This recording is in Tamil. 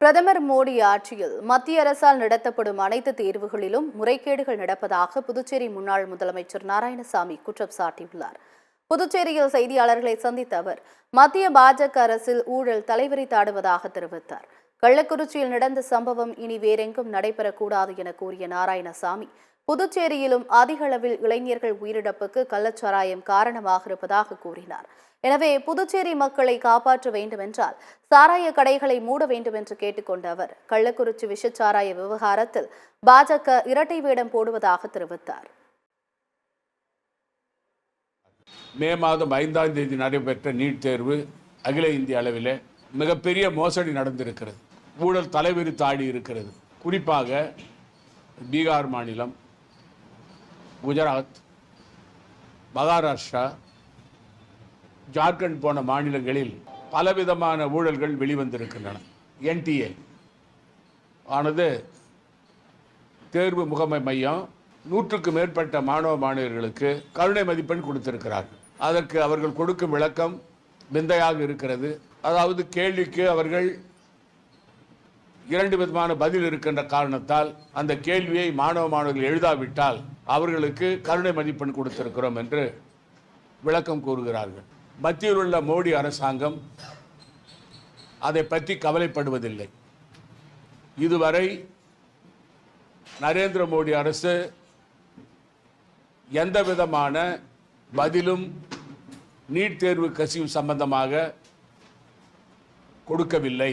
பிரதமர் மோடி ஆட்சியில் மத்திய அரசால் நடத்தப்படும் அனைத்து தேர்வுகளிலும் முறைகேடுகள் நடப்பதாக புதுச்சேரி முன்னாள் முதலமைச்சர் நாராயணசாமி குற்றம் சாட்டியுள்ளார். புதுச்சேரியில் செய்தியாளர்களை சந்தித்த அவர் மத்திய பாஜக அரசில் ஊழல் தலைவிரித்தாடுவதாக தெரிவித்தார். கள்ளக்குறிச்சியில் நடந்த சம்பவம் இனி வேறெங்கும் நடைபெறக்கூடாது என கூறிய நாராயணசாமி, புதுச்சேரியிலும் அதிக அளவில் இளைஞர்கள் உயிரிழப்புக்கு கள்ளச்சாராயம் காரணமாக இருப்பதாக கூறினார். எனவே புதுச்சேரி மக்களை காப்பாற்ற வேண்டுமென்றால் சாராய கடைகளை மூட வேண்டும் என்று கேட்டுக்கொண்ட அவர், கள்ளக்குறிச்சி விஷச்சாராய விவகாரத்தில் பாஜக இரட்டை வேடம் போடுவதாக தெரிவித்தார். மே மாதம் 5ஆம் தேதி நடைபெற்ற நீட் தேர்வு அகில இந்திய அளவில் மிகப்பெரிய மோசடி நடந்திருக்கிறது. ஊழல் தலைவிரித்தாடி இருக்கிறது. குறிப்பாக பீகார் மாநிலம், குஜராத், மகாராஷ்டிரா, ஜார்க்கண்ட் போன மாநிலங்களில் பலவிதமான ஊழல்கள் வெளிவந்திருக்கின்றன. என்டிஏ ஆனது தேர்வு முகமை மையம் 100க்கு மேற்பட்ட மாணவ மாணவர்களுக்கு கருணை மதிப்பெண் கொடுத்திருக்கிறார்கள். அதற்கு அவர்கள் கொடுக்கும் விளக்கம் விந்தையாக இருக்கிறது. அதாவது கேள்விக்கு அவர்கள் 2 விதமான பதில் இருக்கின்ற காரணத்தால் அந்த கேள்வியை மாணவர்கள் எழுதாவிட்டால் அவர்களுக்கு கருணை மதிப்பெண் கொடுத்திருக்கிறோம் என்று விளக்கம் கூறுகிறார்கள். மத்தியில் உள்ள மோடி அரசாங்கம் அதை பற்றி கவலைப்படுவதில்லை. இதுவரை நரேந்திர மோடி அரசு எந்த விதமான பதிலும் நீட் தேர்வு கசிவு சம்பந்தமாக கொடுக்கவில்லை.